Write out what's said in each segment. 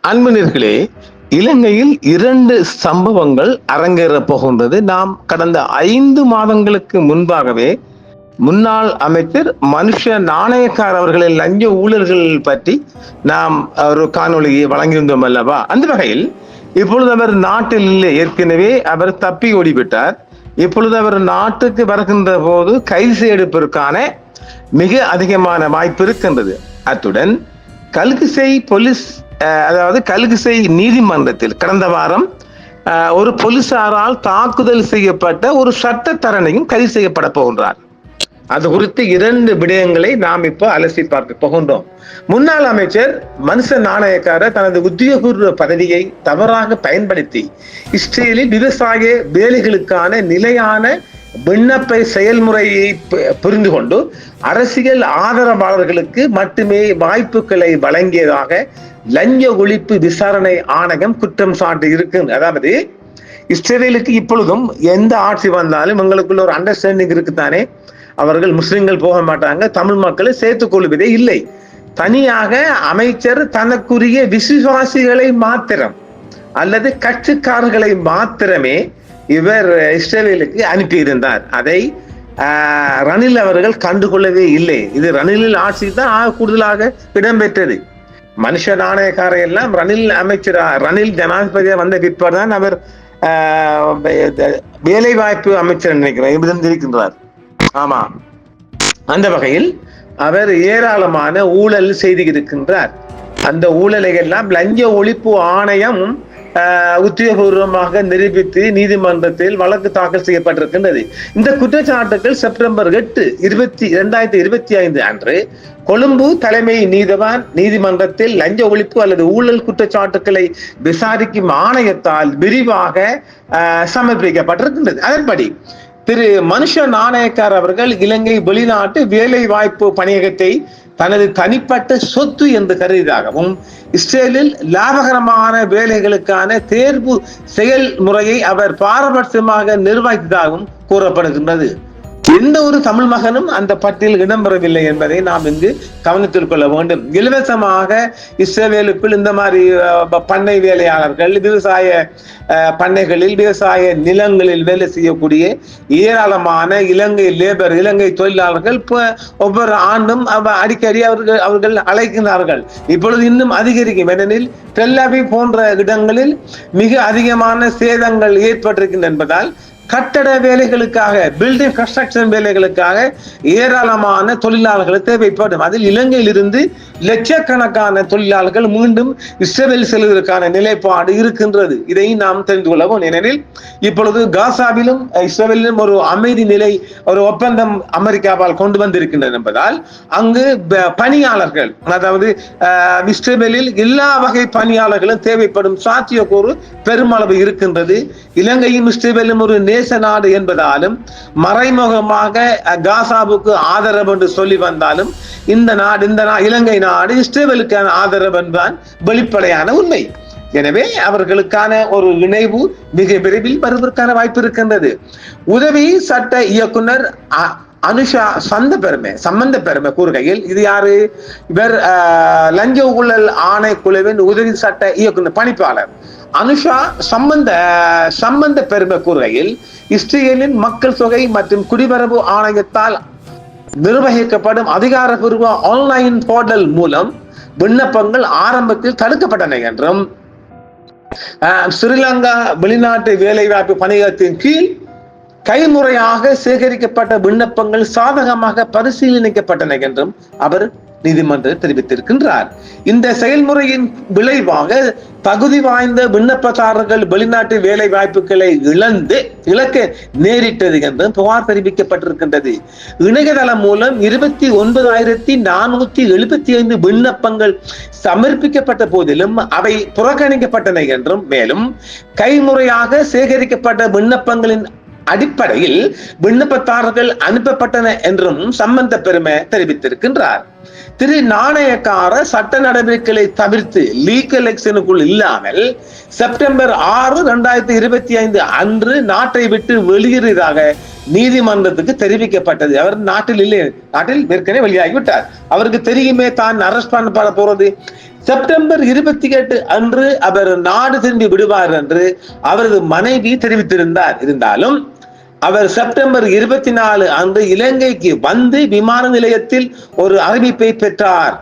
அன்பர்களே, இலங்கையில் 2 சம்பவங்கள் அரங்கேறப் போகின்றது. நாம் கடந்த 5 மாதங்களுக்கு முன்பாகவே முன்னாள் அமைச்சர் மனுஷ நாணயக்கார் அவர்களின் லஞ்ச ஊழல்கள் பற்றி நாம் ஒரு காணொளியை வழங்கியிருந்தோம் அல்லவா? அந்த வகையில் இப்பொழுது அவர் நாட்டில் இல்லை, ஏற்கனவே அவர் தப்பி ஓடிவிட்டார். இப்பொழுது அவர் நாட்டுக்கு வருகின்ற போது கைது செய்யப்படுவதற்கான மிக அதிகமான வாய்ப்பு இருக்கின்றது. அத்துடன் கல்கிசை போலீஸ் அதாவது கல்கிசை நீதிமன்றத்தில் கடந்த வாரம் ஒரு போலீசாரால் தாக்குதல் செய்யப்பட்ட ஒரு சட்டத்தரணியும் கைது செய்யப்பட போகின்றார். அது குறித்து 2 விடயங்களை நாம் இப்போ அலசி பார்க்க போகின்றோம். முன்னாள் அமைச்சர் மனுஷ நாணயக்கார தனது உத்தியோகபூர்வ பதவியை தவறாக பயன்படுத்தி இஸ்ரேலில் விவசாய வேலைகளுக்கான நிலையான விண்ணப்ப செயல்முறையை புரிந்து கொண்டு அரசியல் ஆதரவாளர்களுக்கு மட்டுமே வாய்ப்புகளை வழங்கியதாக லஞ்ச ஒழிப்பு விசாரணை ஆணையம் குற்றம் சாட்டி இருக்கு. அதாவது இஸ்ரேலுக்கு இப்பொழுதும் எந்த ஆட்சி வந்தாலும் எங்களுக்குள்ள ஒரு அண்டர்ஸ்டாண்டிங் இருக்குத்தானே. அவர்கள் முஸ்லிம்கள் போக மாட்டாங்க, தமிழ் மக்களை சேர்த்துக் கொள்வதே இல்லை. தனியாக அமைச்சர் தனக்குரிய விசுவாசிகளை மாத்திரம் அல்லது கட்சிக்காரர்களை மாத்திரமே இவர் இஸ்ரேலுக்கு அனுப்பியிருந்தார். அதை ரணில் அவர்கள் கண்டுகொள்ளவே இல்லை. இது ரணிலின் ஆட்சி தான் கூடுதலாக இடம்பெற்றது. மனுஷ நாணயக்கார எல்லாம் ரணில் ஜனாதிபதியா வந்த பிற்பாடு தான் அவர் வேலை வாய்ப்பு அமைச்சர் நினைக்கிறேன் இருக்கின்றார். ஆமா, அந்த வகையில் அவர் ஏராளமான ஊழல் செய்திருக்கின்றார். அந்த ஊழலை எல்லாம் லஞ்ச ஒழிப்பு ஆணையம் உத்தியோகபூர்வமாக நிரூபித்து நீதிமன்றத்தில் வழக்கு தாக்கல் செய்யப்பட்டிருக்கின்றது. இந்த குற்றச்சாட்டுகள் செப்டம்பர் 8, 2025 அன்று கொழும்பு தலைமை நீதிமன்றத்தில் லஞ்ச ஒழிப்பு அல்லது ஊழல் குற்றச்சாட்டுக்களை விசாரிக்கும் ஆணையத்தால் விரிவாக சமர்ப்பிக்கப்பட்டிருக்கின்றது. அதன்படி திரு மனுஷ நாணயக்கார் அவர்கள் இலங்கை வெளிநாட்டு வேலை வாய்ப்பு பணியகத்தை தனது தனிப்பட்ட சொத்து என்று கருதியதாகவும் இஸ்ரேலில் லாபகரமான வேலைகளுக்கான தேர்வு செயல்முறையை அவர் பாரபட்சமாக நிர்வகித்ததாகவும் கூறப்படுகின்றது. எந்த ஒரு தமிழ் மகனும் அந்த பட்டியலில் இடம்பெறவில்லை என்பதை நாம் இங்கு கவனத்தில் கொள்ள வேண்டும். இலவசமாக இஸ்ரேலுக்குள் இந்த மாதிரி பண்ணை வேலையாளர்கள், விவசாய பண்ணைகளில் விவசாய நிலங்களில் வேலை செய்யக்கூடிய ஏராளமான இலங்கை தொழிலாளர்கள் ஒவ்வொரு ஆண்டும் அடிக்கடி அவர்கள் அழைக்கிறார்கள். இப்பொழுது இன்னும் அதிகரிக்கும். ஏனெனில் டெல் அவீவ் போன்ற இடங்களில் மிக அதிகமான சேதங்கள் ஏற்பட்டிருக்கின்றன என்பதால் கட்டட வேலைகளுக்காக, பில்டிங் கன்ஸ்ட்ரக்ஷன் வேலைகளுக்காக ஏராளமான தொழிலாளர்கள் தேவைப்படும். அதில் இலங்கையில் இருந்து லட்சக்கணக்கான தொழிலாளர்கள் மீண்டும் இஸ்ரேல் செல்வதற்கான நிலைப்பாடு இருக்கின்றது. இதை நாம் தெரிந்து கொள்ளவும். ஏனெனில் இப்பொழுது காசாவிலும் இஸ்ரேலிலும் ஒரு அமைதி நிலை, ஒரு ஒப்பந்தம் அமெரிக்காவால் கொண்டு வந்திருக்கின்றன என்பதால் அங்கு பணியாளர்கள், அதாவது இஸ்ரேலில் எல்லா வகை பணியாளர்களும் தேவைப்படும் சாத்தியக்கூறு பெருமளவு இருக்கின்றது. இலங்கையும் இஸ்ரேலும் ஒரு நேச நாடு என்பதாலும் மறைமுகமாக காசாவுக்கு ஆதரவு என்று சொல்லி வந்தாலும் இந்த இலங்கை நாடு இஸ்ரேலுக்கான ஆதரவு என்பதுதான் வெளிப்படையான உண்மை. எனவே அவர்களுக்கான ஒரு இணைவு மிக விரைவில் வருவதற்கான வாய்ப்பு இருக்கின்றது. உதவி சட்ட இயக்குனர் அனுஷா சம்பந்த பெருமை கூறுகையில், இது யாரு? இவர் லஞ்ச ஊழல் ஆணைக்குழுவின் உதவி சட்ட இயக்குனர் பணிப்பாளர் அனுஷா சம்பந்த பெருமை கூறுகையில், இஸ்ரேலின் மக்கள் தொகை மற்றும் குடிவரவு ஆணையத்தால் நிர்வகிக்கப்படும் அதிகாரப்பூர்வ ஆன்லைன் போர்டல் மூலம் விண்ணப்பங்கள் ஆரம்பத்தில் தடுக்கப்பட்டன என்றும் ஸ்ரீலங்கா வெளிநாட்டு வேலைவாய்ப்பு பணியகத்தின் கீழ் கைமுறையாக சேகரிக்கப்பட்ட விண்ணப்பங்கள் சாதகமாக பரிசீலனிக்கப்பட்டன என்றும் அவர் நீதிமன்றம் தெரிவித்திருக்கின்றார். இந்த செயல்முறையின் விளைவாக தகுதி வாய்ந்த விண்ணப்பதாரர்கள் வெளிநாட்டு வேலை வாய்ப்புகளை இழக்க நேரிட்டது என்றும் புகார் தெரிவிக்கப்பட்டிருக்கின்றது. இணையதளம் மூலம் 29,475 விண்ணப்பங்கள் சமர்ப்பிக்கப்பட்ட போதிலும் அவை புறக்கணிக்கப்பட்டன என்றும், மேலும் கைமுறையாக சேகரிக்கப்பட்ட விண்ணப்பங்களின் அடிப்படையில் விண்ணப்பதாரர்கள் அனுப்பப்பட்டன என்றும் சம்பந்த பெருமை தெரிவித்திருக்கின்றார். திரு நாணயக்கார சட்ட நடவடிக்கைகளை தவிர்த்து லீகல் எக்ஷனுக்குள் இல்லாமல் செப்டம்பர் 6, 2025 அன்று நாட்டை விட்டு வெளியேறியதாக நீதிமன்றத்துக்கு தெரிவிக்கப்பட்டது. அவர் நாட்டில் இல்லை, நாட்டில் ஏற்கனவே வெளியாகிவிட்டார். அவருக்கு தெரியுமே தான் அரெஸ்ட் பண்ணப்பட போறது. செப்டம்பர் 28 அன்று அவர் நாடு திரும்பி விடுவார் என்று அவரது மனைவி தெரிவித்திருந்தார். இருந்தாலும் அவர் செப்டம்பர் 24 அன்று இலங்கைக்கு வந்து விமான நிலையத்தில் ஒரு அறிவிப்பை பெற்றார்.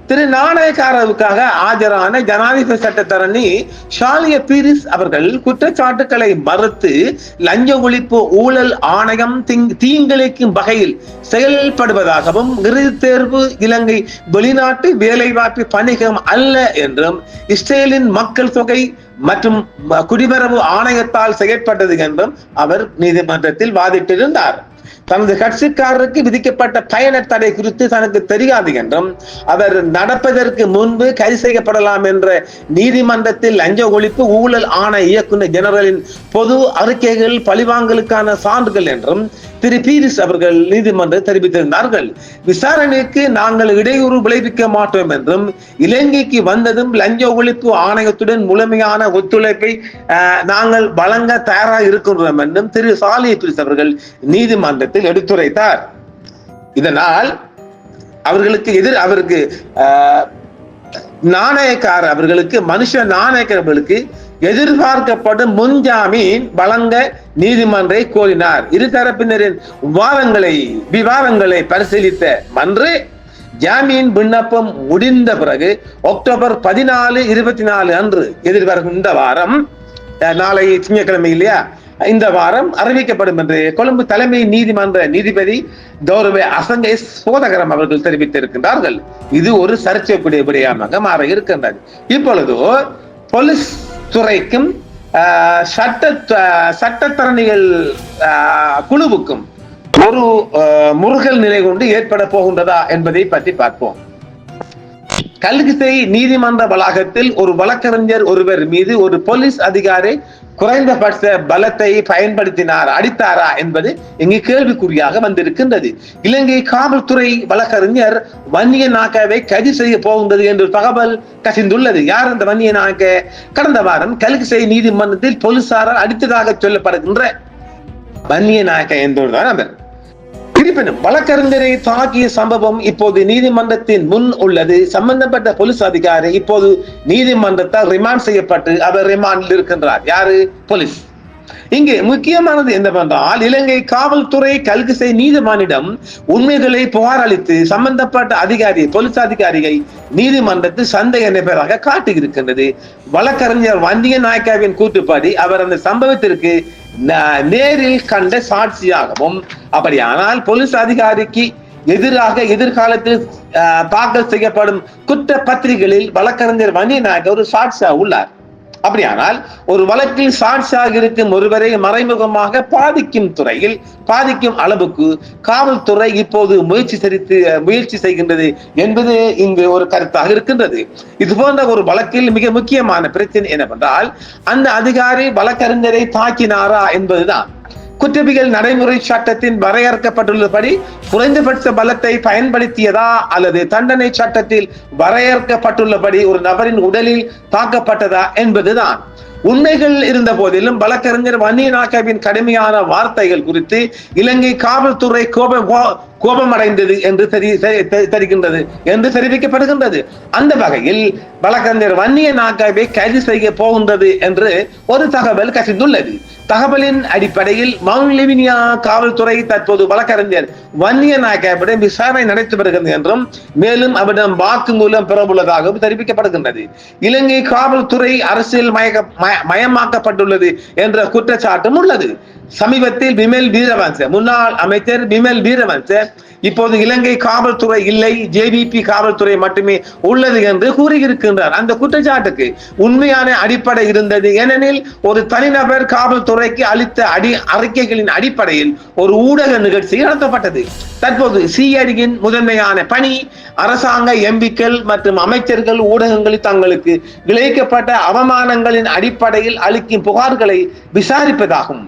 திரு நாணயக்காரவுக்காக ஆஜரான ஜனாதிபதி சட்டத்தரணி ஷாலிய பீரிஸ் அவர்கள் குற்றச்சாட்டுக்களை மறுத்து லஞ்ச ஒழிப்பு ஊழல் ஆணையம் தீங்கிழைக்கும் வகையில் செயல்படுவதாகவும் இறுதி தேர்வு இலங்கை வெளிநாட்டு வேலைவாய்ப்பு பணிகம் அல்ல என்றும் இஸ்ரேலின் மக்கள் தொகை மற்றும் குடிவரவு ஆணையத்தால் செயற்பட்டது என்றும் அவர் நீதிமன்றத்தில் வாதிட்டிருந்தார். தனது கட்சிக்காரருக்கு விதிக்கப்பட்ட பயண தடை குறித்து தனக்கு தெரியாது என்றும் அவர் நடப்பதற்கு முன்பு கைது செய்யப்படலாம் என்ற நீதிமன்றத்தில் லஞ்ச ஒழிப்பு ஊழல் ஆணைய இயக்குநர் ஜெனரலின் பொது அறிக்கைகள் பழிவாங்கலுக்கான சான்றுகள் என்றும் திரு பீரிஸ் அவர்கள் நீதிமன்றம் தெரிவித்திருந்தார்கள். விசாரணைக்கு நாங்கள் இடையூறு விளைவிக்க மாட்டோம் என்றும் இலங்கைக்கு வந்ததும் லஞ்ச ஒழிப்பு ஆணையத்துடன் முழுமையான ஒத்துழைப்பை நாங்கள் வழங்க தயாராக இருக்கின்றோம் என்றும் திரு ஷாலிய பீரிஸ் அவர்கள் நீதிமன்றத்தில் எடுத்துரைத்தார். இதனால் அவருக்கு நாணயக்கார் அவர்களுக்கு அவர்களுக்கு எதிர்பார்க்கப்படும் முன்ஜாமீன் வழங்க நீதிமன்றை கோரினார். இருதரப்பினரின் விவாதங்களை பரிசீலித்த மன்று ஜாமீன் விண்ணப்பம் முடிந்த பிறகு அக்டோபர் 14, 24 அன்று எதிர்பார்க்கும் இந்த வாரம், நாளை திங்கட்கிழமை இல்லையா, இந்த வாரம் அறிவிக்கப்படும் என்று கொழும்பு தலைமை நீதிமன்ற நீதிபதி கௌரவ அசங்க சோதகரம் அவர்கள் தெரிவித்திருக்கின்றார்கள். இது ஒரு சர்ச்சைக்குரிய விடயமாக மாற இருக்கின்றது. இப்பொழுது போலீஸ் துறைக்கும் சட்டத்தரணிகள் குழுவுக்கும் ஒரு முருகல் நிலை கொண்டு ஏற்பட போகின்றதா என்பதை பற்றி பார்ப்போம். கல்கிசை நீதிமன்ற வளாகத்தில் ஒரு வழக்கறிஞர் ஒருவர் மீது ஒரு போலீஸ் அதிகாரி குறைந்தபட்ச பலத்தை பயன்படுத்தினார், அடித்தாரா என்பது இங்கு கேள்விக்குறியாக வந்திருக்கின்றது. இலங்கை காவல்துறை வழக்கறிஞர் வன்னிய நாயக்கவை கைது செய்ய போகின்றது என்று தகவல் கசிந்துள்ளது. யார் அந்த வன்னிய நாயக்க? கடந்த வாரம் கல்கிசை நீதிமன்றத்தில் போலீசாரால் அடித்ததாக சொல்லப்படுகின்ற வன்னிய நாயக்க என்பதுதான் அவர். இருப்பினும் வழக்கறிஞரை தாக்கிய சம்பவம் இப்போது நீதிமன்றத்தின் முன் உள்ளது. சம்பந்தப்பட்ட போலீஸ் அதிகாரி இப்போது நீதிமன்றத்தால் ரிமாண்ட் செய்யப்பட்டு அவர் ரிமாண்டில் இருக்கின்றார். யாரு? போலீஸ். இங்கே முக்கியமானது என்னவென்றால், இலங்கை காவல்துறை கல்கிசை நீதிமன்றம் உண்மைகளை புகார் அளித்து சம்பந்தப்பட்ட போலீஸ் அதிகாரியை நீதிமன்றத்தில் சந்தேக நபராக காட்டியிருக்கின்றது. வழக்கறிஞர் வன்னிய நாயக்காவின் கூற்றுப்படி அவர் அந்த சம்பவத்திற்கு நேரில் கண்ட சாட்சியாகவும், அப்படியானால் போலீஸ் அதிகாரிக்கு எதிராக எதிர்காலத்தில் தாக்கல் செய்யப்படும் குற்ற பத்திரிகைகளில் வழக்கறிஞர் வன்னிய நாயக்க ஒரு சாட்சியாக உள்ளார். அப்படியானால் ஒரு வழக்கில் சாட்சியாக இருக்கும் ஒருவரை மறைமுகமாக பாதிக்கும் அளவுக்கு காவல்துறை இப்போது முயற்சி செய்கின்றது என்பது இங்கு ஒரு கருத்தாக இருக்கின்றது. இது போன்ற ஒரு வழக்கில் மிக முக்கியமான பிரச்சனை என்னவென்றால், அந்த அதிகாரி வழக்கறிஞரை தாக்கினாரா என்பதுதான். குற்றவியல் நடைமுறை சட்டத்தின் வரையறுக்கப்பட்டுள்ளபடி குறைந்தபட்ச பலத்தை பயன்படுத்தியதா அல்லது தண்டனை சட்டத்தில் வரையறுக்கப்பட்டுள்ளபடி ஒரு நபரின் உடலில் தாக்கப்பட்டதா என்பதுதான். உண்மைகள் இருந்த போதிலும் வழக்கறிஞர் வன்னிய நாயக்கவின் கடுமையான வார்த்தைகள் குறித்து இலங்கை காவல்துறை கோபமடைந்தது என்று தெரிவிக்கப்படுகின்றது. அந்த வகையில் வழக்கறிஞர் வன்னிய நாயக்கவை கைது செய்ய போகின்றது என்று ஒரு தகவல் கசிந்துள்ளது. தகவலின் அடிப்படையில் மவுண்ட் லெவினியா காவல்துறை தற்போது வழக்கறிஞர் வன்னிய நாயக்கவிடம் விசாரணை நடத்தி வருகிறது என்றும், மேலும் அவரிடம் வாக்குமூலம் பெறவுள்ளதாகவும் தெரிவிக்கப்படுகின்றது. இலங்கை காவல்துறை அரசியல் மயமாக்கப்பட்டுள்ளது என்ற குற்றச்சாட்டும் உள்ளது. சமீபத்தில் முன்னாள் அமைச்சர் விமல் வீரவன்ச இப்போது இலங்கை காவல்துறை இல்லை, ஜேவிபி காவல்துறை மட்டுமே உள்ளது என்று கூறியிருக்கின்றார். அந்த குற்றச்சாட்டுக்கு உண்மையான அடிப்படை இருந்தது. ஏனெனில் ஒரு தனிநபர் காவல்துறைக்கு அளித்த அறிக்கைகளின் அடிப்படையில் ஒரு ஊடக நிகழ்ச்சி நடத்தப்பட்டது. தற்போது சிஐடியின் முதன்மையான பணி அரசாங்க எம்பிக்கள் மற்றும் அமைச்சர்கள் ஊடகங்களில் தங்களுக்கு விளைவிக்கப்பட்ட அவமானங்களின் அடிப்படையில் அளிக்கும் புகார்களை விசாரிப்பதாகும்.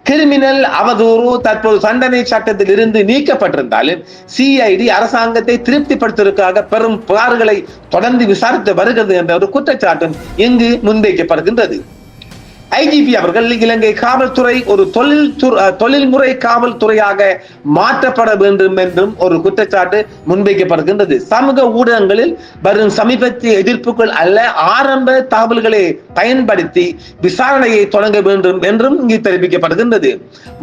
கிரிமினல் அவதூறு தற்போது தண்டனை சட்டத்தில் இருந்து நீக்கப்பட்டிருந்தாலும் சிஐடி அரசாங்கத்தை திருப்திப்படுத்துவதற்காக பெரும் புகார்களை தொடர்ந்து விசாரித்து வருகிறது என்ற ஒரு குற்றச்சாட்டும் இங்கு முன்வைக்கப்படுகின்றது. IGP அவர்கள் இலங்கை காவல்துறை ஒரு தொழில்முறை காவல்துறையாக மாற்றப்பட வேண்டும் என்றும் ஒரு குற்றச்சாட்டு முன்வைக்கப்படுகின்றது. சமூக ஊடகங்களில் வரும் சமீபத்திய எதிர்ப்புகள் அல்ல, ஆரம்ப தகவல்களை பயன்படுத்தி விசாரணையை தொடங்க வேண்டும் என்றும் இங்கு தெரிவிக்கப்படுகின்றது.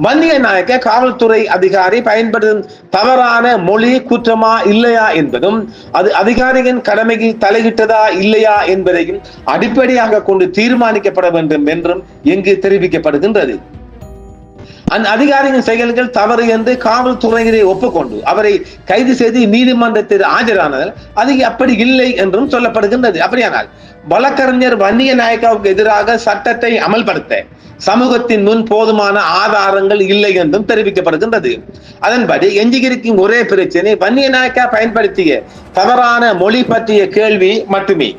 வன்னிய நாயக்க காவல்துறை அதிகாரி பயன்படுத்தும் தவறான மொழி குற்றமா இல்லையா என்பதும், அது அதிகாரியின் கடமையில் தலையிட்டதா இல்லையா என்பதையும் அடிப்படையாக கொண்டு தீர்மானிக்கப்பட வேண்டும் என்றும் இங்கு தெரிவிக்கப்படுகின்றது. அந்த அதிகாரியின் செயல்கள் தவறு என்று காவல்துறையினரை ஒப்புக்கொண்டு அவரை கைது செய்து நீதிமன்றத்தில் ஆஜரானதால் அது அப்படி இல்லை என்றும் சொல்லப்படுகின்றது. அப்படியானால் வழக்கறிஞர் வன்னிய நாயக்காவுக்கு எதிராக சட்டத்தை அமல்படுத்த சமூகத்தின் முன் போதுமான ஆதாரங்கள் இல்லை என்றும் தெரிவிக்கப்படுகின்றது. அதன்படி எஞ்சியிருக்கும் ஒரே பிரச்சனை வன்னிய நாயக்கா பயன்படுத்திய தவறான மொழி பற்றிய கேள்வி மட்டுமே.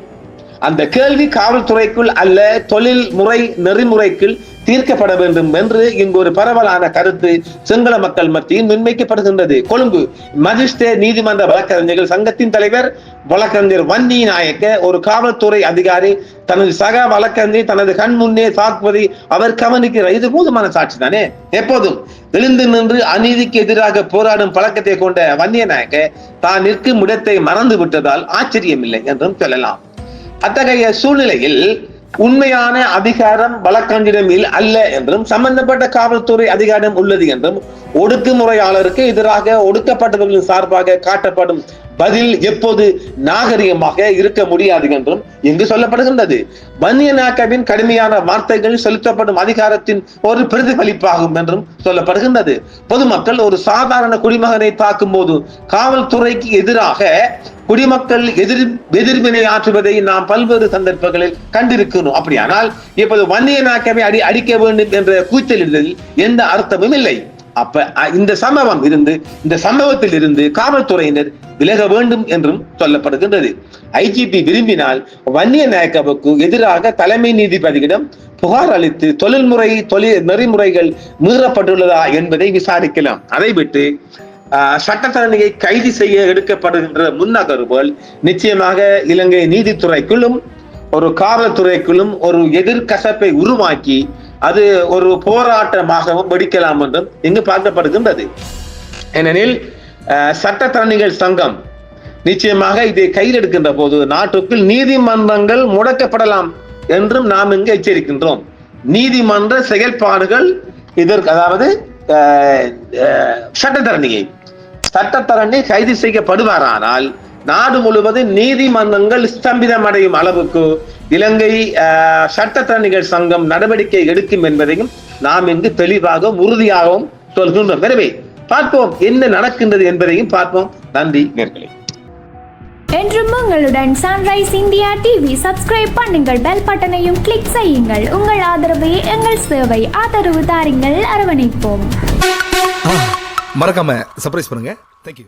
அந்த கேள்வி காவல்துறைக்குள் அல்ல, தொழில் முறை நெறிமுறைக்குள் தீர்க்கப்பட வேண்டும் என்று இங்கு ஒரு பரவலான கருத்து சிங்கள மக்கள் மத்தியில் முன்வைக்கப்படுகின்றது. கொழும்பு மஜிஸ்ட்ரேட் நீதிமன்ற வழக்கறிஞர்கள் சங்கத்தின் தலைவர் வழக்கறிஞர் வன்னி நாயக்க ஒரு காவல்துறை அதிகாரி தனது சக வழக்கறிஞர் தனது கண் முன்னே தாக்குவதை அவர் கவனிக்கிறார். இது போதுமான சாட்சி தானே. எப்போதும் எழுந்து நின்று அநீதிக்கு எதிராக போராடும் பழக்கத்தை கொண்ட வன்னிய நாயக்க தான் நிற்கும் இடத்தை மறந்து விட்டதால் ஆச்சரியமில்லை என்றும் சொல்லலாம். அத்தகைய சூழ்நிலையில் உண்மையான அதிகாரம் வழக்கறிஞரிடம் அல்ல என்றும் சம்பந்தப்பட்ட காவல்துறை அதிகாரம் உள்ளது என்றும் ஒடுக்குமுறையாளருக்கு எதிராக ஒடுக்கப்பட்டவர்களின் சார்பாக காட்டப்படும் பதில் எப்போது நாகரிகமாக இருக்க முடியாது என்றும் இங்கு சொல்லப்படுகின்றது. வன்னிய நாயக்கவின் கடுமையான வார்த்தைகள் செலுத்தப்படும் அதிகாரத்தின் ஒரு பிரதிபலிப்பாகும் என்றும் சொல்லப்படுகின்றது. பொதுமக்கள் ஒரு சாதாரண குடிமகனை தாக்கும் போது காவல்துறைக்கு எதிராக குடிமக்கள் எதிர்வினை ஆற்றுவதை நாம் பல்வேறு சந்தர்ப்பங்களில் கண்டிருக்கிறோம். அப்படியானால் இப்போது வன்னிய நாயக்கவை அடிக்க வேண்டும் என்ற கூச்சலிடுதலில் எந்த அர்த்தமும் இல்லை. அப்ப இந்த சம்பவத்தில் இருந்து காவல்துறையினர் விலக வேண்டும் என்றும் சொல்லப்படுகின்றது. IGP விரும்பினால் வன்னிய நாயக்கவுக்கு எதிராக தலைமை நீதிபதியிடம் புகார் அளித்து தொழில் நெறிமுறைகள் மீறப்பட்டுள்ளதா என்பதை விசாரிக்கலாம். அதை விட்டு சட்டத்தரணியை கைது செய்ய எடுக்கப்படுகின்ற முன்னகர்வுகள் நிச்சயமாக இலங்கை நீதித்துறைக்குள்ளும் ஒரு காவல்துறைக்குள்ளும் ஒரு எதிர்கசப்பை உருவாக்கி அது ஒரு போராட்டமாகவும் வெடிக்கலாம் என்றும் இங்கு பார்க்கப்படுகின்றது. ஏனெனில் சட்டத்தரணிகள் சங்கம் நிச்சயமாக இதை கையில் எடுக்கின்ற போது நாட்டுக்குள் நீதிமன்றங்கள் முடக்கப்படலாம் என்றும் நாம் இங்கு எச்சரிக்கின்றோம். நீதிமன்ற செயல்பாடுகள் இதற்கு, அதாவது சட்டத்தரணி கைது செய்யப்படுவாரானால் நாடு முழுவதும் நீதிமன்றங்கள் ஸ்தம்பிதம் அடையும் அளவுக்கு இலங்கை சட்டத்தரணிகள் சங்கம் நடவடிக்கை எடுக்கும் என்பதையும் நாம் இங்கு தெளிவாகவும் உறுதியாகவும் சொல்கின்றோம். எனவே பார்ப்போம் என்ன நடக்கின்றது என்பதையும் பார்ப்போம். நன்றி நேயர்களே. என்றும் உங்களுடன் சன்ரைஸ் இந்தியா டிவி சப்ஸ்கிரைப் பண்ணுங்கள், பெல் பட்டனையும் கிளிக் செய்யுங்கள். உங்கள் ஆதரவை எங்கள் சேவை, ஆதரவு தாருங்கள், அரவணைப்போம். மறக்காம சர்ப்ரைஸ் பண்ணுங்க. தேங்க்யூ.